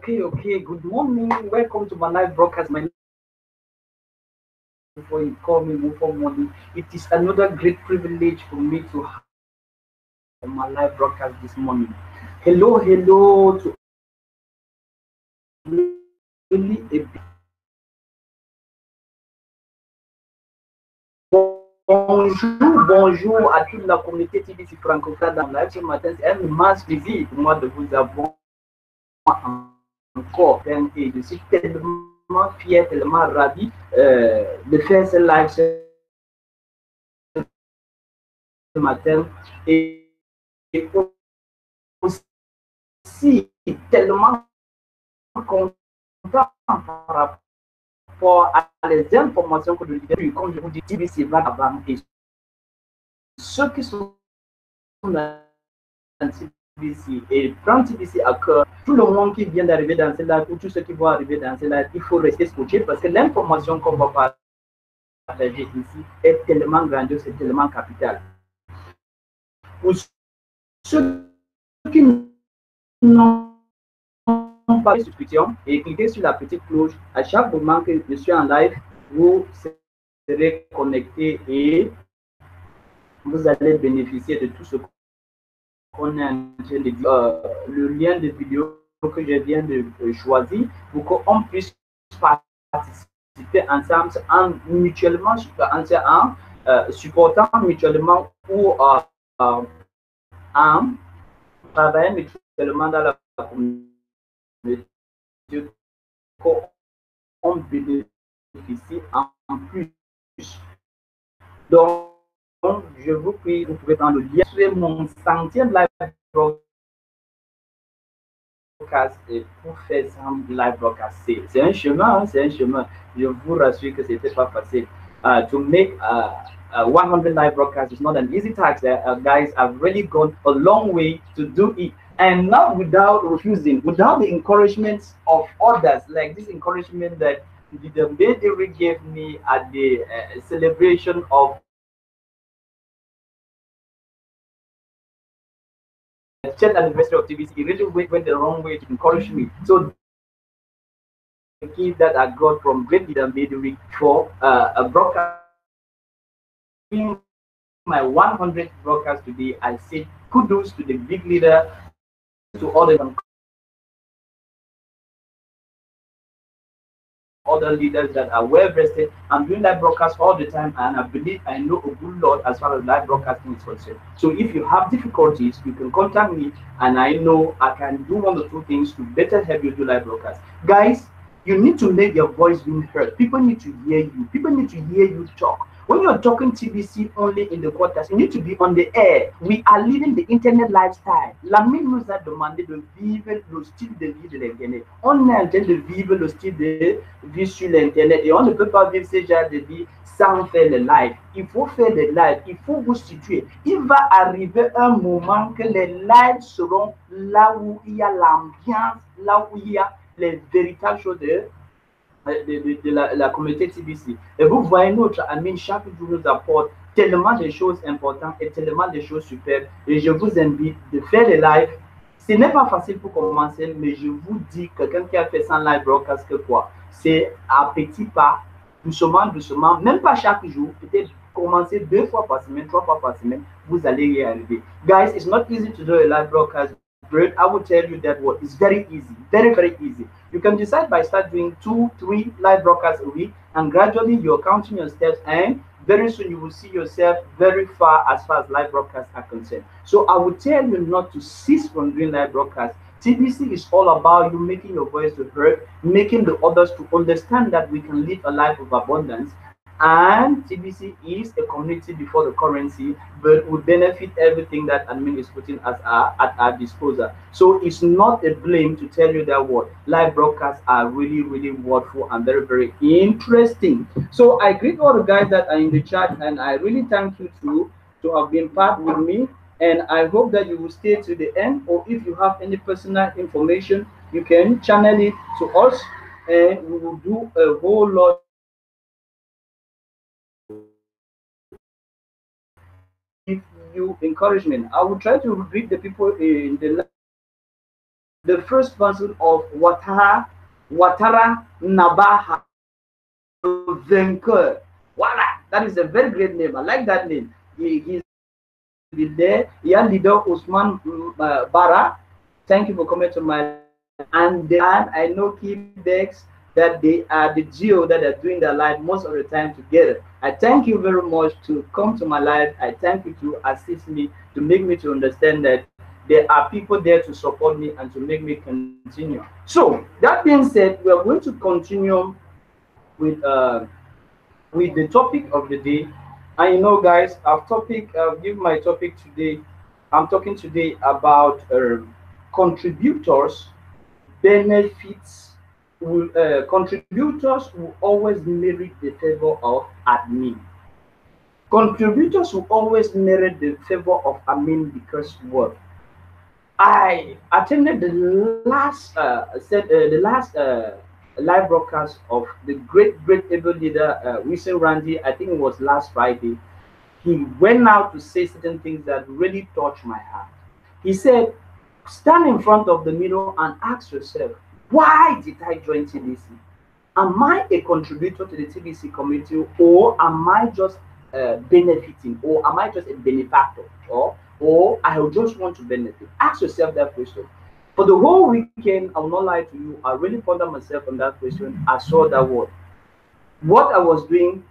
Okay. Good morning. Welcome to my live broadcast. My before you call me MOFFO Money, it is another great privilege for me to have my live broadcast this morning. Hello to really a bonjour à toute la communauté TBC francophone dans live ce matin. C'est un immense plaisir pour moi de vous avoir encore. Et je suis tellement fier, tellement ravi de faire ce live ce matin et aussi tellement content par rapport à les informations que je dis, comme je vous dis, TBC va avant et ceux qui sont dans TBC et prendre TBC à cœur, tout le monde qui vient d'arriver dans ce live ou tous ceux qui vont arriver dans ce live, il faut rester scotché parce que l'information qu'on va partager ici est tellement grandiose, c'est tellement capital. Pour ceux qui n'ont pas de subscription et cliquez sur la petite cloche. À chaque moment que je suis en live, vous serez connecté et vous allez bénéficier de tout ce qu'on est en train de dire. Le lien de vidéo que je viens de choisir pour qu'on puisse participer ensemble mutuellement, en supportant mutuellement ou en travaillant mutuellement dans la communauté. On bénéficie en plus. Donc, je vous prie, vous pouvez prendre le lien sur mon centième live broadcast et pour faire ça live broadcast. C'est un chemin, c'est un chemin. Je vous rassure que c'était pas facile. To make 100 live broadcasts is not an easy task. Guys, I've really gone a long way to do it. And not without refusing, without the encouragement of others, like this encouragement that the baby gave me at the celebration of 10th anniversary of TBC. It really went the wrong way to encourage me. So the gift that I got from great leader Baby for a broadcast, my 100th broadcast today, I say kudos to the big leader, to all the other leaders that are well vested. I'm doing live broadcast all the time, and I believe I know a good lot as far as live broadcasting is concerned. So if you have difficulties, you can contact me, and I know I can do one or two things to better help you do live broadcast. Guys, you need to make your voice being heard. People need to hear you. People need to hear you talk. When you're talking TBC only in the quarters, you need to be on the air. We are living the internet lifestyle. L'amis nous a demandé de vivre le style de vie de l'internet. On est en train de vivre le style de vie sur l'internet et on ne peut pas vivre ce genre de vie sans faire le live. Il faut faire le live, il faut vous situer. Il va arriver un moment que les lives seront là où il y a l'ambiance, là où il y a les véritables choses de la communauté TBC. Et vous voyez, notre ami chaque jour nous apporte tellement de choses importantes et tellement de choses superbes. Et je vous invite de faire les lives. Ce n'est pas facile pour commencer, mais je vous dis que quelqu'un qui a fait 100 live broadcast que quoi, c'est à petits pas, doucement, même pas chaque jour, peut-être commencer 2 fois par semaine, 3 fois par semaine, vous allez y arriver. Guys, it's not easy to do a live broadcast, but I will tell you that what is very easy, very easy. You can decide by start doing 2, 3 live broadcasts a week, and gradually you're counting your steps, and very soon you will see yourself very far as live broadcasts are concerned. So I would tell you not to cease from doing live broadcasts. TBC is all about you making your voice to heard, making the others to understand that we can live a life of abundance. And TBC is a community before the currency, but we benefit everything that admin is putting at our disposal. So it's not a blame to tell you that what live broadcasts are really worthwhile and very interesting. So I greet all the guys that are in the chat, and I really thank you to have been part with me. And I hope that you will stay to the end, or if you have any personal information, you can channel it to us, and we will do a whole lot give you encouragement. I will try to read the people in the the first person of Watara Nabaha Venker. Voila, that is a very great name. I like that name. He's there. Yeah, leader Usman Bara. Thank you for coming to my and I know Quebecs that they are the geo that are doing their life most of the time together. I thank you very much to come to my life. I thank you to assist me to make me to understand that there are people there to support me and to make me continue. So that being said, we are going to continue with uh, with the topic of the day. And you know, guys, I've given my topic today. I'm talking today about contributors benefits. Contributors will always merit the favor of admin. Contributors will always merit the favor of admin because what? I attended the last live broadcast of the great able leader Wilson Randy. I think it was last Friday. He went out to say certain things that really touched my heart. He said, stand in front of the mirror and ask yourself, why did I join TBC? Am I a contributor to the TBC community, or am I just benefiting, or am I just a benefactor, or I just want to benefit? Ask yourself that question. For the whole weekend, I will not lie to you, I really pondered myself on that question. I saw that word. What I was doing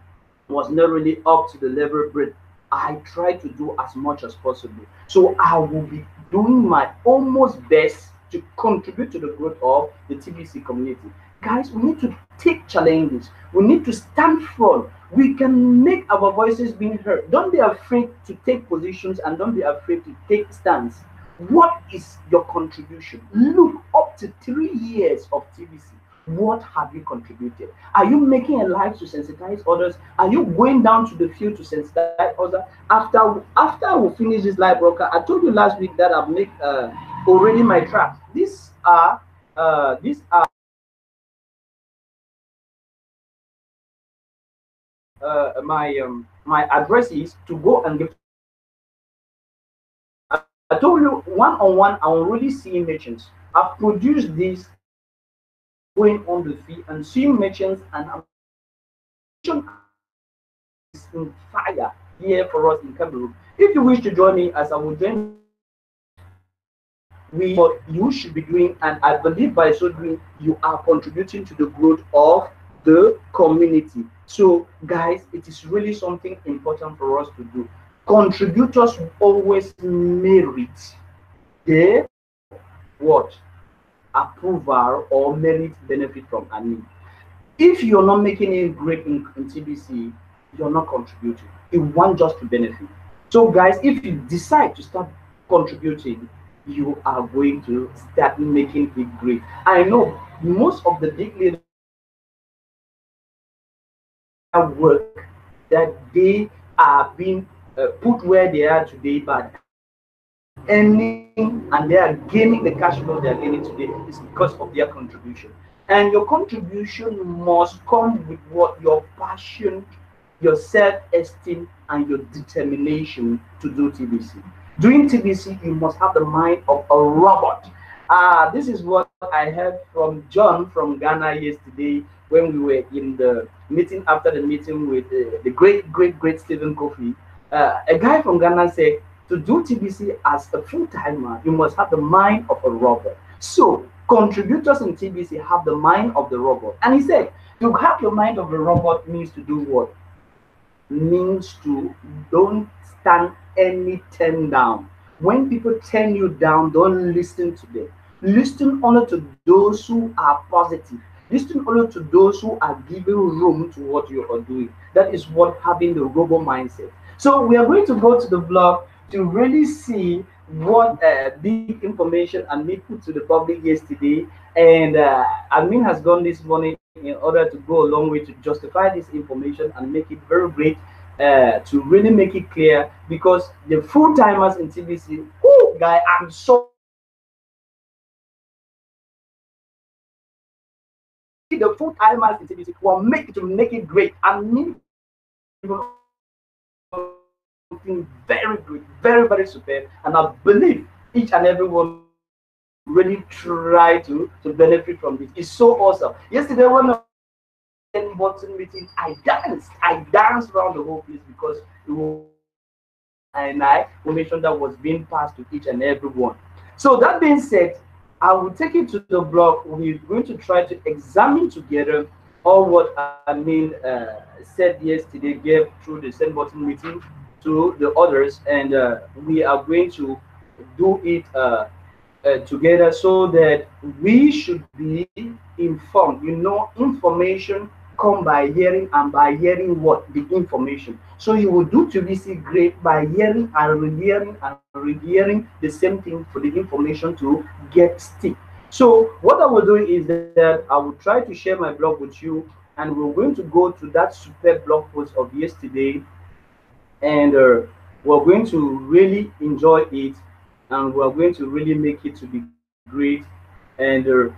was not really up to the level, but I try to do as much as possible. So I will be doing my almost best to contribute to the growth of the TBC community. Guys, we need to take challenges. We need to stand firm. We can make our voices being heard. Don't be afraid to take positions and don't be afraid to take stands. What is your contribution? Look, up to 3 years of TBC. What have you contributed? Are you making a life to sensitize others? Are you going down to the field to sensitize others? After we finish this live broadcast, I told you last week that I've made already my tracks. These are my addresses to go and give. I told you one on one. I'm already seeing merchants. I've produced this going on the field and seeing merchants, and I'm in fire here for us in Cameroon. If you wish to join me, as I will join, what you should be doing, and I believe by so doing, you are contributing to the growth of the community. So, guys, it is really something important for us to do. Contributors always merit the what approval or merit benefit from admin. If you're not making it great in TBC, you're not contributing. You want just to benefit. So, guys, if you decide to start contributing, you are going to start making it great. I know most of the big leaders work that they are being put where they are today, but earning and they are gaining the cash flow they are gaining today is because of their contribution. And your contribution must come with what your passion, your self-esteem, and your determination to do TBC. Doing TBC, you must have the mind of a robot. This is what I heard from John from Ghana yesterday when we were in the meeting after the meeting with the great Stephen Kofi. A guy from Ghana said, to do TBC as a full timer, you must have the mind of a robot. So, contributors in TBC have the mind of the robot. And he said, to have the mind of a robot means to do what? Means to don't stand any turn down. When people turn you down, don't listen to them. Listen only to those who are positive. Listen only to those who are giving room to what you are doing. That is what having the robo mindset. So we are going to go to the blog to really see what big information Admin put to the public yesterday. And Admin has gone this morning in order to go a long way to justify this information and make it very great, to really make it clear, because the full timers in TBC, oh guy, I'm so the full timers in TBC will make it great. I mean, something very good, very superb, and I believe each and every one really try to benefit from this. It's so awesome. Yesterday when I was button meeting, I danced around the whole place because it was and I information that was being passed to each and every one. So that being said, I will take it to the blog. We're going to try to examine together all what I mean said yesterday, gave through the send button meeting to the others, and we are going to do it together so that we should be informed. You know, information come by hearing, and by hearing what? The information. So you will do TBC great by hearing and rehearing and rehearing the same thing for the information to get stick. So what I will do is that I will try to share my blog with you, and we're going to go to that superb blog post of yesterday, and we're going to really enjoy it, and we're going to really make it to be great. And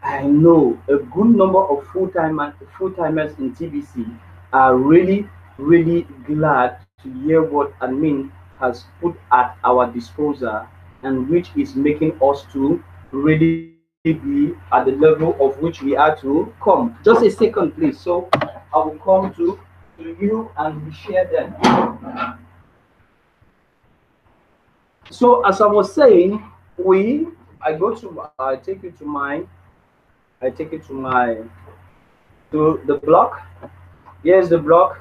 I know a good number of full timers in TBC are really glad to hear what admin has put at our disposal, and which is making us to really be at the level of which we are to come. Just a second, please. So I will come to you and we share them. So as I was saying, we I take you to the block. Here's the block.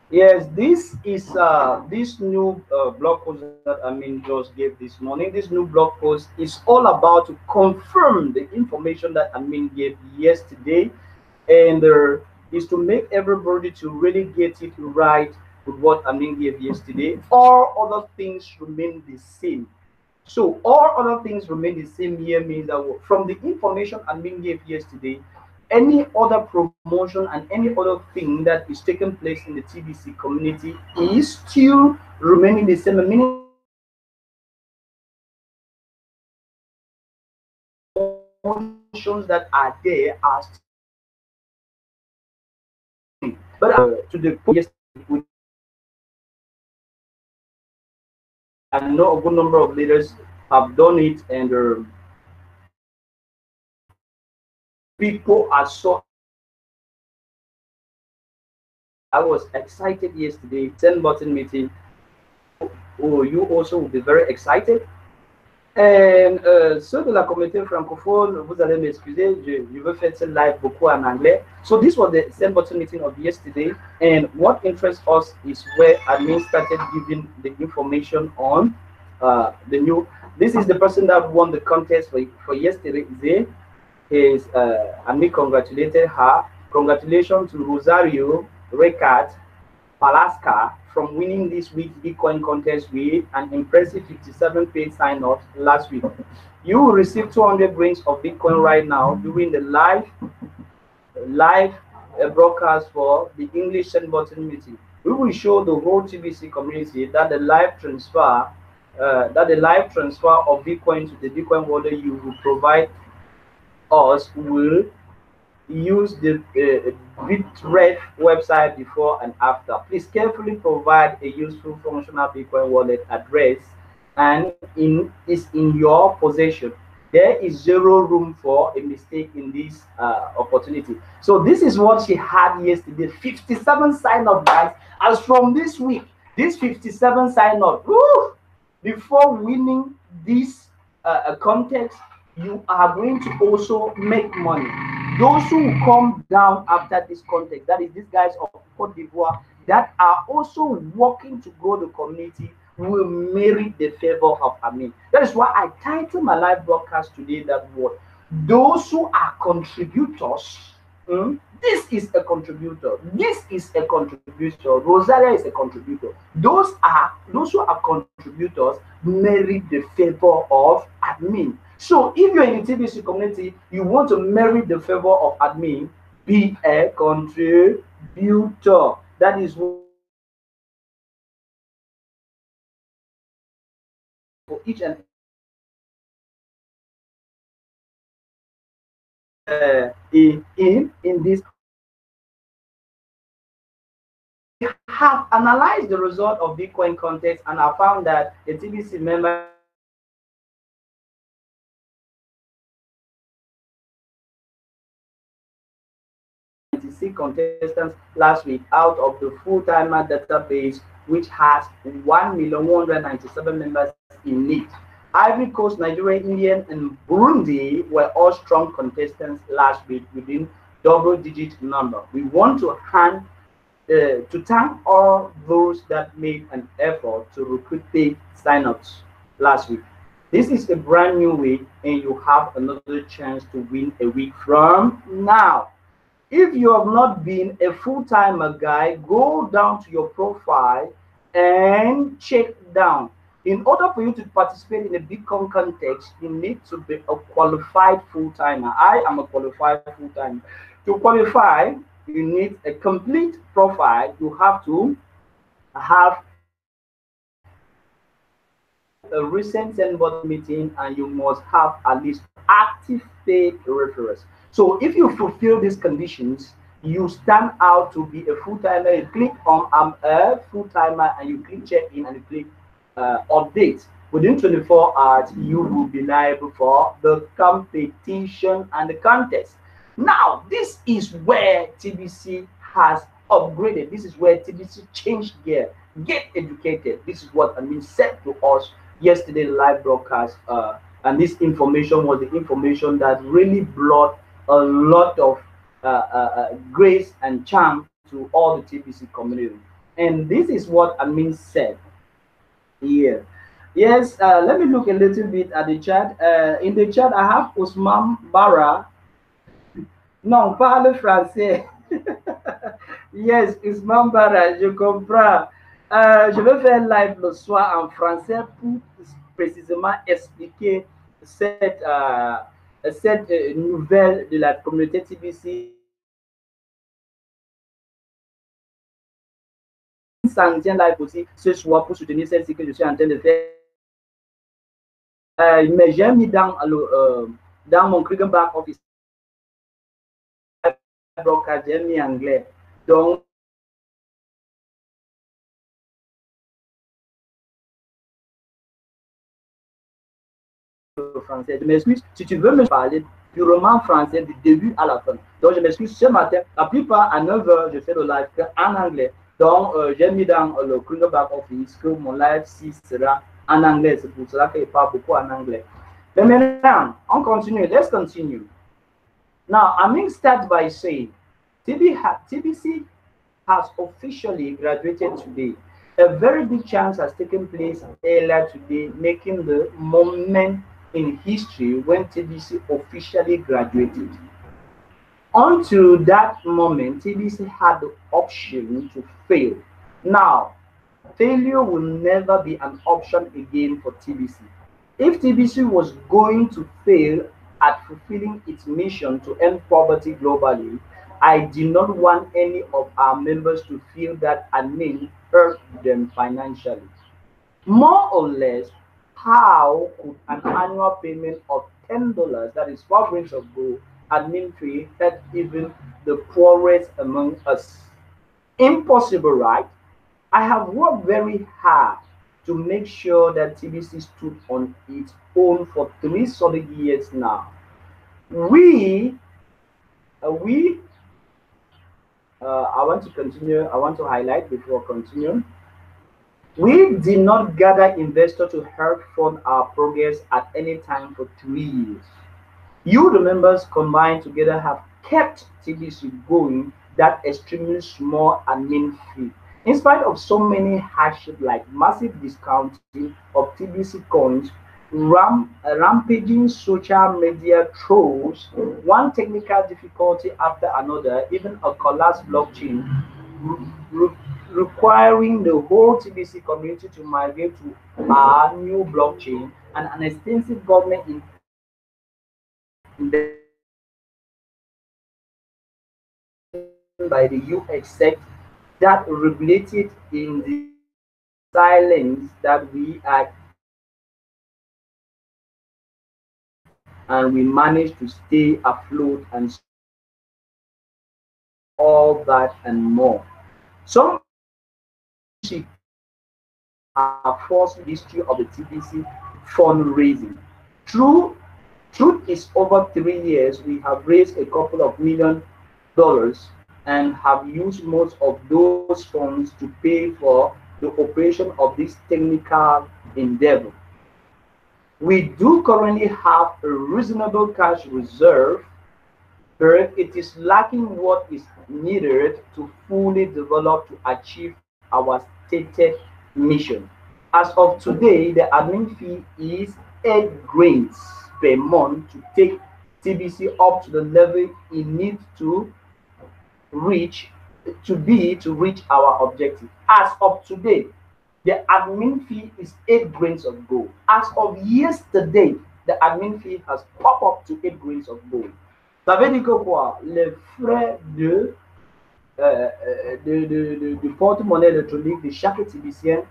Yes, this is this new blog post that I mean just gave this morning. This new blog post is all about to confirm the information that I mean gave yesterday, and is to make everybody to really get it right with what I mean gave yesterday. All other things remain the same. So all other things remain the same here means that from the information admin gave yesterday, any other promotion and any other thing that is taking place in the TBC community is still remaining the same. Meaning that promotions that are there are still remaining. But to the point yesterday, which I know a good number of leaders have done it, and people are so I was excited yesterday. Send button meeting. Oh, you also will be very excited. And ceux de la communauté francophone, vous allez m'excuser, je veux faire ce live beaucoup en anglais. So this was the same button meeting of yesterday, and what interests us is where admin started giving the information on the new. This is the person that won the contest for yesterday. Zay. His admin congratulated her. Congratulations to Rosario Recart Palaska from winning this week's Bitcoin contest with an impressive 57 paid sign-ups last week. You will receive 200 grains of Bitcoin right now during the live broadcast for the English send button meeting. We will show the whole TBC community that the live transfer of Bitcoin to the Bitcoin wallet you will provide us will use the Bitref website before and after. Please carefully provide a useful functional Bitcoin wallet address and is in your possession. There is zero room for a mistake in this opportunity. So this is what she had yesterday. 57 sign up, guys. As from this week, this 57 sign up. Woo! Before winning this contest, you are going to also make money. Those who come down after this contest, that is these guys of Cote d'Ivoire that are also working to grow the community, will merit the favor of Amin. That is why I titled my live broadcast today that word. Those who are contributors, this is a contributor. This is a contributor. Rosaria is a contributor. Those who are contributors merit the favor of admin. So if you're in the TBC community, you want to merit the favor of admin, be a contributor. That is what for each and in this have analyzed the result of Bitcoin contest, and I found that the TBC member 196 contestants last week out of the full-timer database, which has 1,197 members in it. Ivory Coast, Nigeria, India, and Burundi were all strong contestants last week within double-digit number. We want to thank all those that made an effort to recruit paid signups last week. This is a brand new week, and you have another chance to win a week from now. If you have not been a full-timer guy, go down to your profile and check down. In order for you to participate in a Bitcoin context, you need to be a qualified full-timer. I am a qualified full-timer. To qualify, you need a complete profile. You have to have a recent sandbox meeting, and you must have at least active paid referrals. So if you fulfill these conditions, you stand out to be a full-timer. You click on I'm a full-timer, and you click check in, and you click update. Within 24 hours, you will be liable for the competition and the contest. Now, this is where TBC has upgraded. This is where TBC changed gear. Get educated. This is what said to us yesterday live broadcast. And this information was the information that really brought a lot of grace and charm to all the TBC community. And this is what said here. Yes, let me look a little bit at the chat. In the chat, I have Ousmane Barra. Non, parle français. Yes, Ousmane Barra, je comprends. Je vais faire live le soir en français pour précisément expliquer cette nouvelle de la communauté TBC. Ça tient live aussi ce soir pour soutenir celle-ci que je suis en train de faire. Mais j'ai mis dans mon Krigan Back Office broadcast, j'ai mis anglais. Donc, français. Je m'excuse si tu veux me parler purement français du début à la fin. Donc, je m'excuse ce matin. La plupart à 9h, je fais le live en anglais. Donc, j'ai mis dans le Krigan Back Office que mon live 6 sera en anglais. C'est pour cela qu'il parle beaucoup en anglais. Mais maintenant, on continue. Let's continue. Now, Amin starts by saying, TBC has officially graduated today. A very big chance has taken place earlier today, making the moment in history when TBC officially graduated. Until that moment, TBC had the option to fail. Now, failure will never be an option again for TBC. If TBC was going to fail at fulfilling its mission to end poverty globally, I do not want any of our members to feel that admin hurt them financially. More or less, how could an annual payment of $10, that is 4 grains of gold, admin fee, hurt even the poorest among us? Impossible, right? I have worked very hard to make sure that TBC stood on its own for 3 solid years now. I want to continue. I want to highlight before continuing. We did not gather investors to help fund our progress at any time for 3 years. You, the members, combined together have kept TBC going that extremely small admin fee. In spite of so many hardships like massive discounting of TBC coins, rampaging social media trolls, one technical difficulty after another, even a collapsed blockchain, requiring the whole TBC community to migrate to our new blockchain, and an extensive government by the US sect that regulated in the silence that we are, and we managed to stay afloat and all that and more. Some are forced history of the TBC fundraising. Truth is, over 3 years, we have raised a couple of $1 million and have used most of those funds to pay for the operation of this technical endeavor. We do currently have a reasonable cash reserve, but it is lacking what is needed to fully develop to achieve our stated mission. As of today, the admin fee is 8 grains per month to take TBC up to the level it needs to reach to reach our objective. As of today, the admin fee is 8 grains of gold. As of yesterday, the admin fee has popped up to 8 grains of gold. Ça veut dire que quoi? Les frais de porte-monnaie électronique de chaque éthicien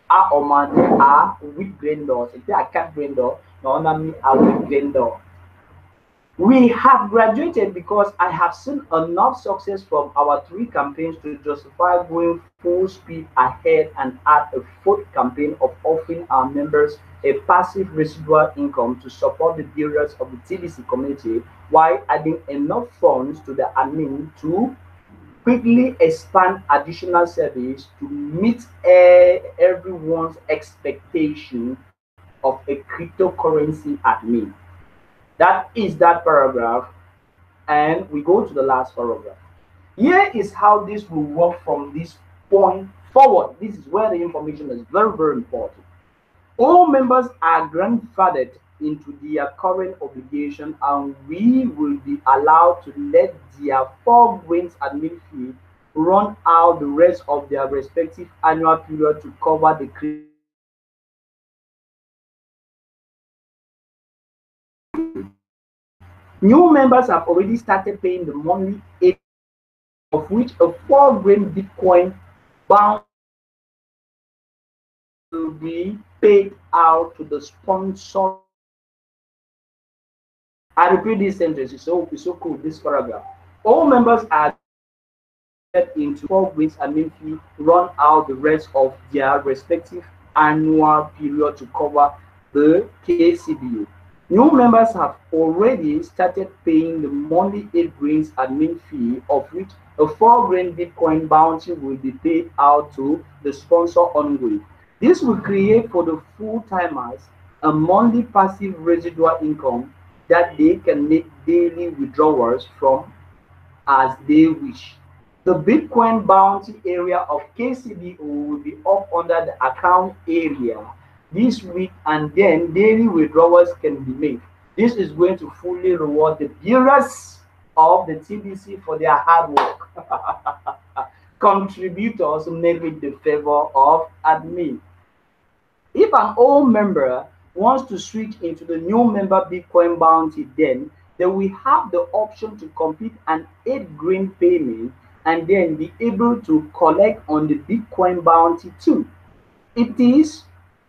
a augmenté à 8 grains d'or. C'était à 4 grains d'or, mais on a mis à 8 grains d'or. We have graduated because I have seen enough success from our 3 campaigns to justify going full speed ahead and add a 4th campaign of offering our members a passive residual income to support the builders of the TBC community while adding enough funds to the admin to quickly expand additional service to meet everyone's expectation of a cryptocurrency admin. That is that paragraph, and we go to the last paragraph. Here is how this will work from this point forward. This is where the information is very, very important. All members are grandfathered into their current obligation, and we will be allowed to let their 4 grains admin fee run out the rest of their respective annual period to cover the new members have already started paying the monthly 8, of which a 4 grain Bitcoin bound will be paid out to the sponsor. I repeat this sentence, it's so cool, this paragraph. All members are into 4 grains admin fee run out the rest of their respective annual period to cover the KCBO. New members have already started paying the monthly 8 grains admin fee, of which a 4 grain Bitcoin bounty will be paid out to the sponsor ongoing. This will create for the full-timers a monthly passive residual income that they can make daily withdrawals from as they wish. The Bitcoin bounty area of KCBO will be up under the account area this week, and then daily withdrawals can be made. This is going to fully reward the builders of the TBC for their hard work. Contributors merit the favor of admin. If an old member wants to switch into the new member Bitcoin bounty, then they will have the option to complete an 8 grain payment and then be able to collect on the Bitcoin bounty too. It is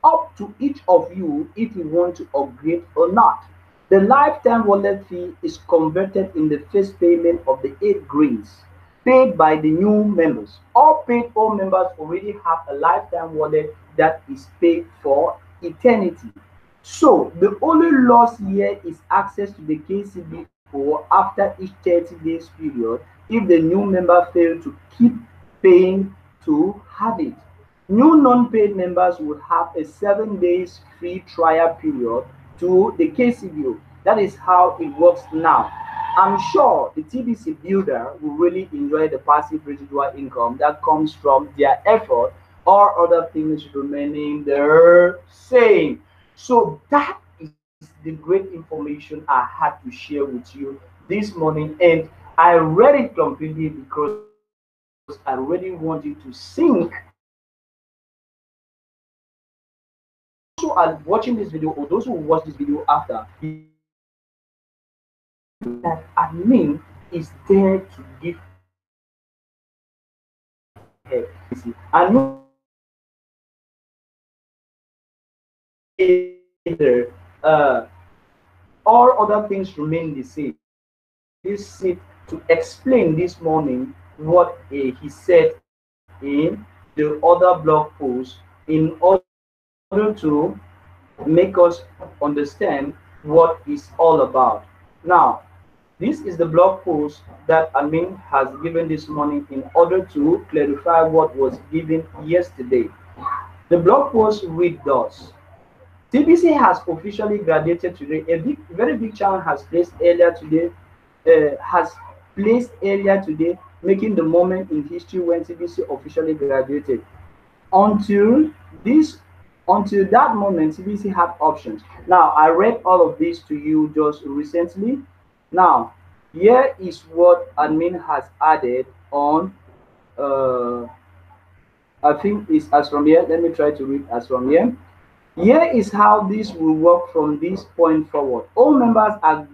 up to each of you if you want to upgrade or not. The lifetime wallet fee is converted in the first payment of the 8 grains paid by the new members. All paid old members already have a lifetime wallet that is paid for eternity. So the only loss here is access to the KCBO after each 30 days period if the new member fails to keep paying to have it. New non-paid members will have a 7 days free trial period to the KCBO. That is how it works now. I'm sure the TBC builder will really enjoy the passive residual income that comes from their effort or other things remaining the same. So that is the great information I had to share with you this morning, and I read it completely because I really want you to sink. Those who are watching this video or those who watch this video after, that admin is there to give and all other things remain the same. This is to explain this morning what he said in the other blog post in order to make us understand what it's all about. Now, This is the blog post that Amin has given this morning in order to clarify what was given yesterday. The blog post reads thus: TBC has officially graduated today. Very big challenge has placed earlier today, making the moment in history when TBC officially graduated. Until this, until that moment, TBC had options. Now, I read all of this to you just recently. Now, here is what admin has added on. Uh, I think it's as from here. Let me try to read as from here. Here is how this will work from this point forward. All members are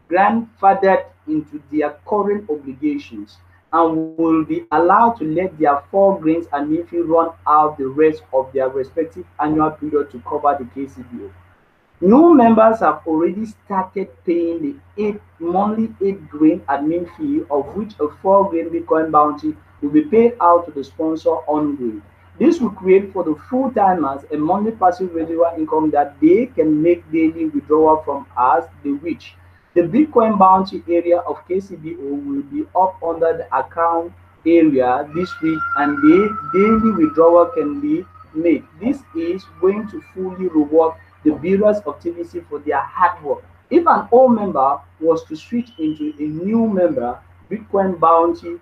grandfathered into their current obligations and will be allowed to let their 4 grains and nephew run out the rest of their respective annual period to cover the KCBO. New members have already started paying the monthly 8 grain admin fee, of which a 4 grain Bitcoin bounty will be paid out to the sponsor ongoing. This will create for the full-timers a monthly passive residual income that they can make daily withdrawal from as they wish. The Bitcoin bounty area of KCBO will be up under the account area this week, and the daily withdrawal can be made. This is going to fully reward the builders of TBC for their hard work. If an old member was to switch into a new member Bitcoin bounty,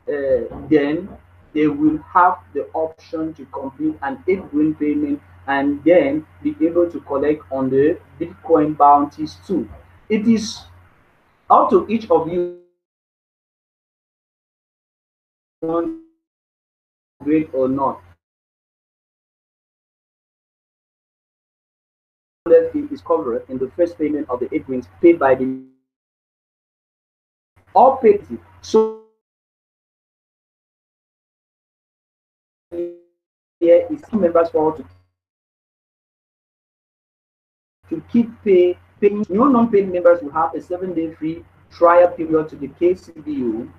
then they will have the option to complete an 8 grain payment and then be able to collect on the Bitcoin bounties too. It is up to each of you want grade or not. Fee is covered in the first payment of the 8 grains paid by the all paid. So here is members for to keep paying. New non-paid members will have a 7-day free trial period to the KCBO.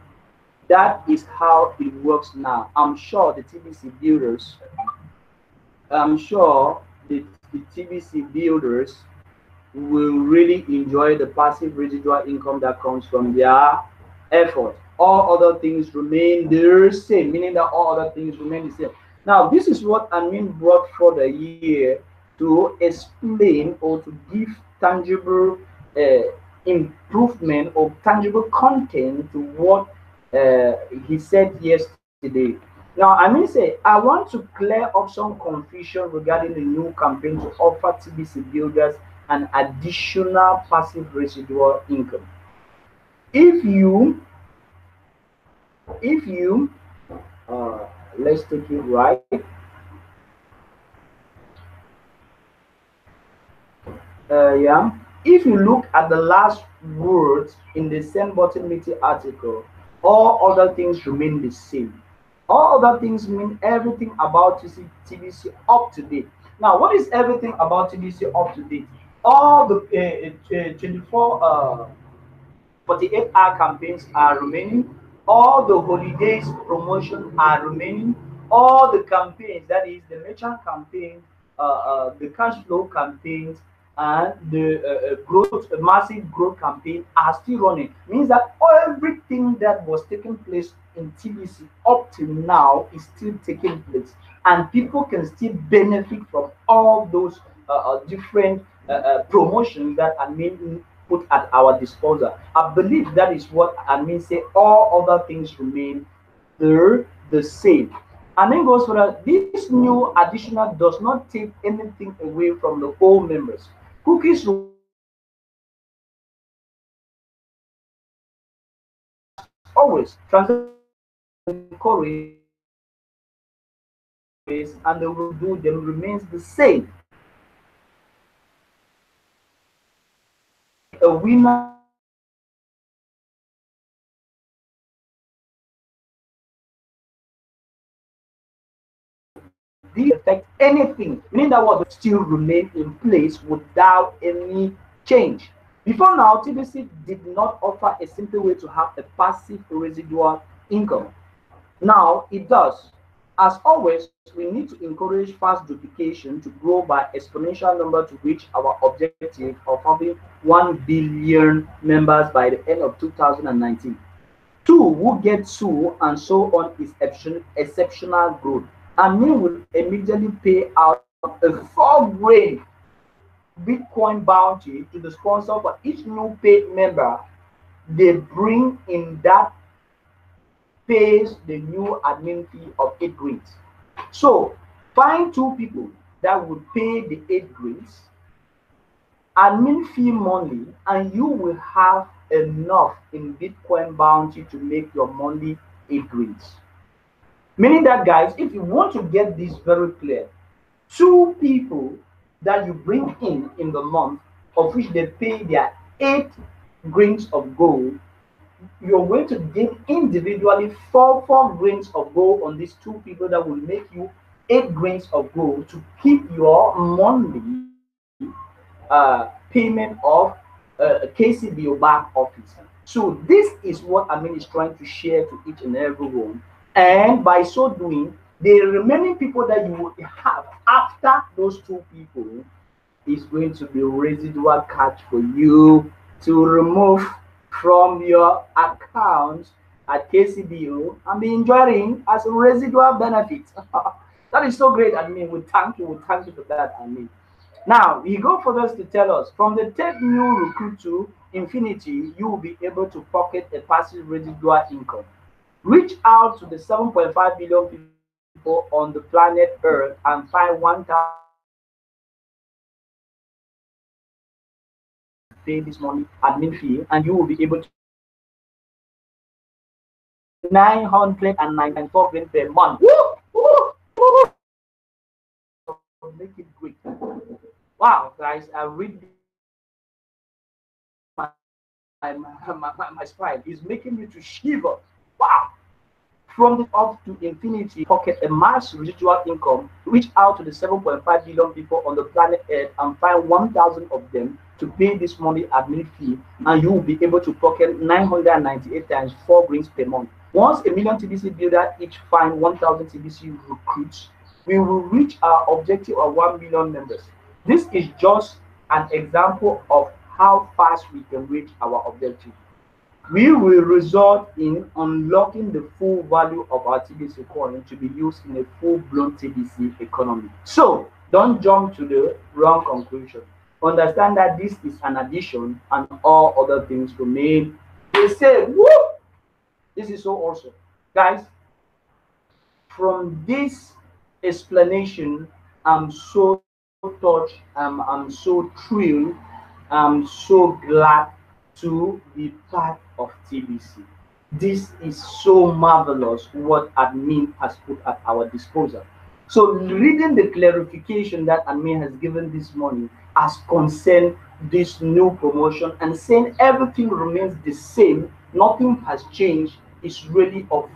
That is how it works now. I'm sure the TBC builders, I'm sure the TBC builders will really enjoy the passive residual income that comes from their effort. All other things remain the same, meaning that all other things remain the same. Now, this is what Admin brought for the year to explain or to give tangible improvement or tangible content to what he said yesterday. Now, I mean, say, I want to clear up some confusion regarding the new campaign to offer TBC builders an additional passive residual income. If you, let's take it right. Yeah. If you look at the last words in the same bottom meeting article, all other things remain the same. All other things mean everything about TBC up to date. Now, what is everything about TBC up to date? All the 48-hour campaigns are remaining. All the holidays promotion are remaining. All the campaigns, that is the merchant campaign, the cash flow campaigns, and the massive growth campaign are still running. Means that everything that was taking place in TBC up till now is still taking place, and people can still benefit from all those different promotions that are being put at our disposal. I believe that is what I mean. Say all other things remain the same. And then goes for that. This new additional does not take anything away from the old members. Cookies always transaction encourage and the will do them remains the same. A winner did affect anything, meaning that what still remain in place without any change. Before now, TBC did not offer a simple way to have a passive residual income. Now it does. As always, we need to encourage fast duplication to grow by exponential number to reach our objective of having 1 billion members by the end of 2019. Two, who get two, and so on is exceptional growth. And me will immediately pay out a 4 grand Bitcoin bounty to the sponsor for each new paid member they bring in that pays the new admin fee of 8 grand. So find two people that would pay the 8 grand admin fee monthly, and you will have enough in Bitcoin bounty to make your monthly 8 grand. Meaning that, guys, if you want to get this very clear, two people that you bring in the month, of which they pay their 8 grains of gold, you're going to gain individually four grains of gold on these two people that will make you 8 grains of gold to keep your monthly payment of KCBO back office. So this is what Amin is trying to share to each and everyone. And by so doing, the remaining people that you will have after those two people is going to be residual cash for you to remove from your account at KCBO and be enjoying as a residual benefit. That is so great, Admin. We thank you for that, Admin. Now, he go further to tell us, from the tech new recruit to infinity, you will be able to pocket a passive residual income. Reach out to the 7.5 billion people on the planet Earth and find 1,000 pay this money admin fee, and you will be able to 994 grand per month. Woo! Woo! Woo! Make it quick. Wow, guys, I really my spine is making me to shiver. Wow. From the up to infinity, pocket a mass residual income, reach out to the 7.5 billion people on the planet Earth and find 1,000 of them to pay this money admin fee, and you will be able to pocket 998 times 4 greens per month. Once a million TBC builder each find 1,000 TBC recruits, we will reach our objective of 1 million members. This is just an example of how fast we can reach our objective. We will result in unlocking the full value of our TBC coin to be used in a full-blown TBC economy. So don't jump to the wrong conclusion. Understand that this is an addition and all other things remain the same. Woo! This is so awesome. Guys, from this explanation, I'm so touched, I'm so thrilled, I'm so glad to be part of TBC. This is so marvelous what admin has put at our disposal. So reading the clarification that admin has given this morning as concern this new promotion and saying everything remains the same, nothing has changed, is really of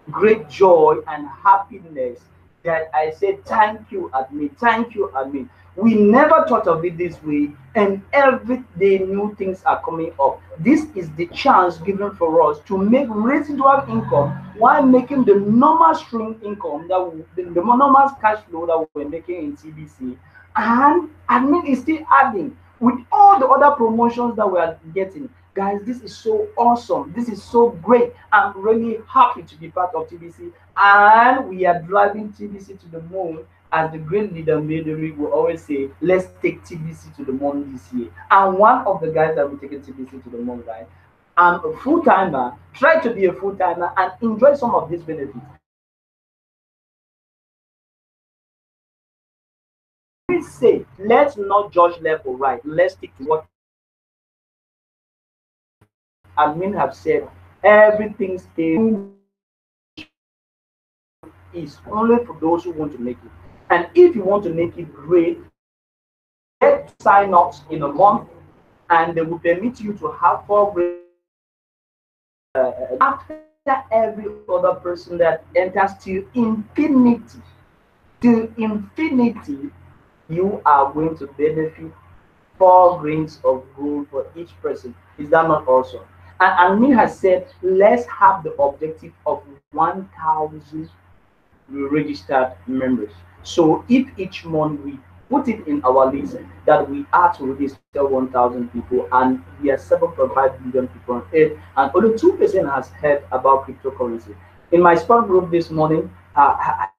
great joy and happiness that I said thank you admin, thank you admin. We never thought of it this way, and every day new things are coming up. This is the chance given for us to make residual income while making the normal stream income that the normal cash flow that we're making in TBC, and admin is still adding with all the other promotions that we are getting. Guys, this is so awesome. This is so great. I'm really happy to be part of TBC, and we are driving TBC to the moon. As the great leader Mederi will always say, let's take TBC to the moon this year. And one of the guys that will take TBC to the moon, guys, I'm a full-timer, try to be a full-timer and enjoy some of these benefits. We say, let's not judge left or right. Let's stick to what admin have said. Everything stays is only for those who want to make it. And if you want to make it great, get sign-ups in a month, and they will permit you to have 4 grades after every other person that enters to infinity. To infinity, you are going to benefit 4 grains of gold for each person. Is that not awesome? And Amin has said, let's have the objective of 1,000 registered members. So if each month we put it in our list that we are to register 1,000 people and we are 7.5 billion people on earth, and only 2% has heard about cryptocurrency. In my spam group this morning, I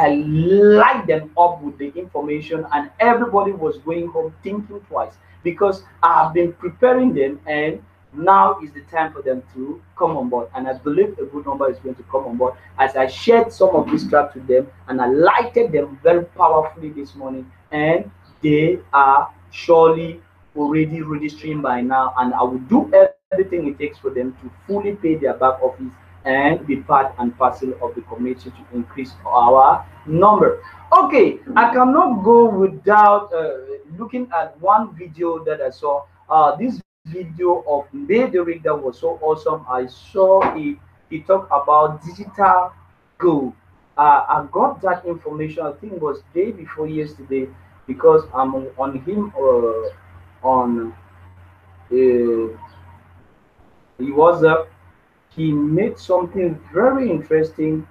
light them up with the information, and everybody was going home thinking twice because I've been preparing them, and now is the time for them to come on board. And I believe a good number is going to come on board as I shared some of these tracks with them and I lighted them very powerfully this morning, and they are surely already registering by now. And I will do everything it takes for them to fully pay their back office and be part and parcel of the community to increase our number. Okay, I cannot go without looking at one video that I saw. This video of Mederick that was so awesome. I saw it. He talked about digital gold. I got that information. I think it was day before yesterday because I'm on him on he was he made something very interesting,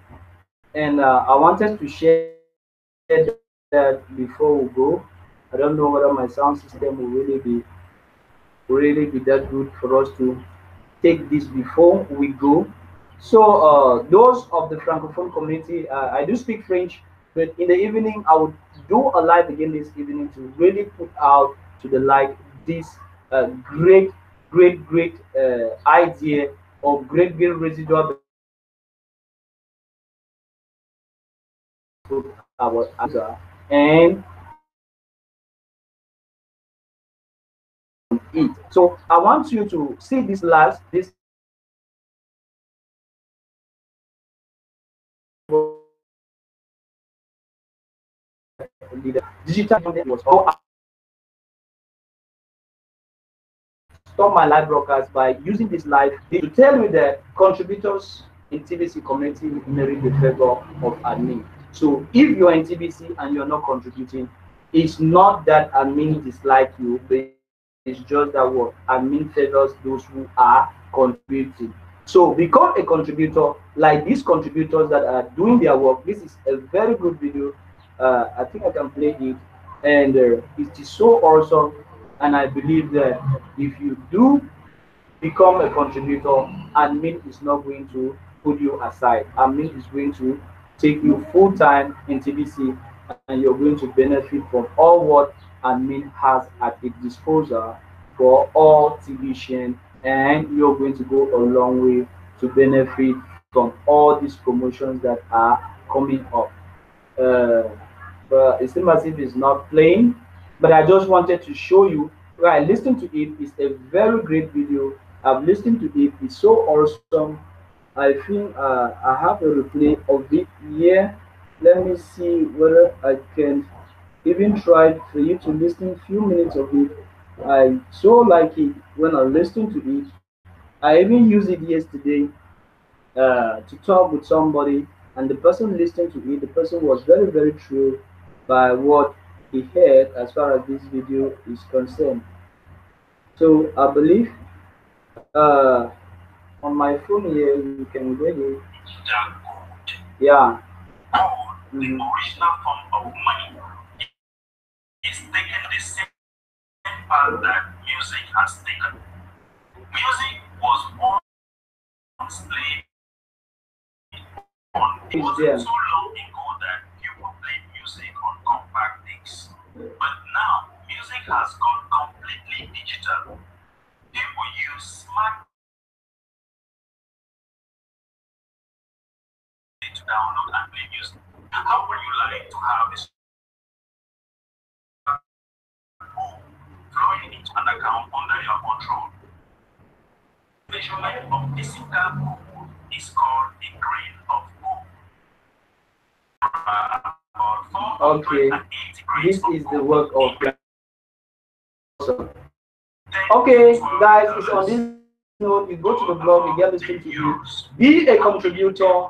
and I wanted to share that before we go. I don't know whether my sound system will really be that good for us to take this before we go. So those of the francophone community, I do speak French, but in the evening I would do a live again this evening to really put out to the light this great idea of great residual our answer, and it. So I want you to see this last this leader. Digital content was all stop my live broadcast by using this live to tell you that contributors in TBC community merit the favor of admin. So if you're in TBC and you're not contributing, it's not that admin dislike you, but it's just that what admin favors those who are contributing. So become a contributor like these contributors that are doing their work. This is a very good video. I think I can play it, and it is so awesome. And I believe that if you do become a contributor, admin is not going to put you aside. Admin is going to take you full time in TBC, and you're going to benefit from all what admin has at its disposal for all TVtion, and you're going to go a long way to benefit from all these promotions that are coming up. Uh, but it seems as if it's not playing. But I just wanted to show you. Right, listen to it. It's a very great video. I've listened to it. It's so awesome. I think I have a replay of it here. Let me see whether I can even try for you to listen a few minutes of it. I so like it when I listen to it. I even used it yesterday to talk with somebody, and the person listening to it, the person was very thrilled by what he heard as far as this video is concerned. So I believe on my phone here you can get it. Yeah. The original form of money is taking the same path that music has taken. Music was once played on. It wasn't so long ago that people played music on compact discs, but now music has gone completely digital. People use smart to download and play music. How would you like to have this flowing into an account under your control? Measurement of physical gold is called a grain of gold. Okay, this is the work of. Okay, guys, it's on this note. You go to the blog, you get listening to you. Be a contributor.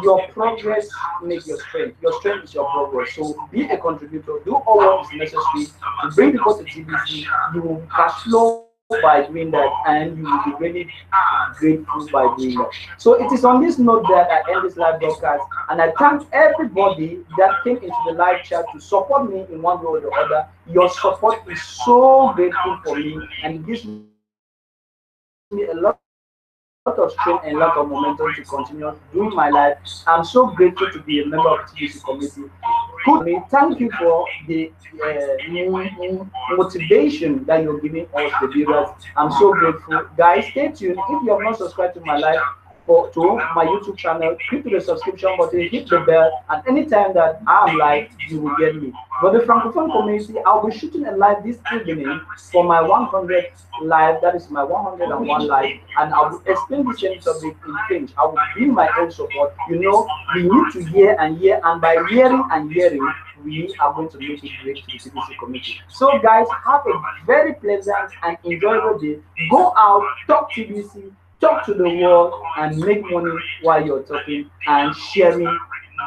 Your progress makes your strength. Your strength is your progress. So be a contributor. Do all what is necessary to bring the positivity. You will cash flow by doing that, and you will be really grateful by doing that. So it is on this note that I end this live broadcast, and I thank everybody that came into the live chat to support me in one way or the other. Your support is so grateful for me, and it gives me a lot of strength and a lot of momentum to continue doing my life. I'm so grateful to be a member of TBC committee. Good me, thank you for the motivation that you're giving us, the viewers. I'm so grateful. Guys, stay tuned. If you have not subscribed to my live or to my YouTube channel, click to the subscription button, hit the bell, and anytime that I'm live, you will get me. For the Francophone community, I'll be shooting a live this evening for my 100th live, that is my 101 live, and I will explain the same subject in French. I will bring my own support. You know, we need to hear and hear, and by hearing and hearing, we are going to make it great to the TBC community. So guys, have a very pleasant and enjoyable day. Go out, talk TBC, talk to the world, and make money while you're talking and sharing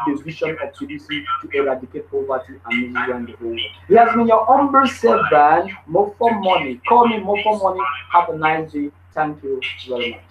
the vision of TBC to eradicate poverty and misery in the whole world. He has been your humble servant, MOFFO Money. Call me MOFFO Money. Have a nice day. Thank you very much.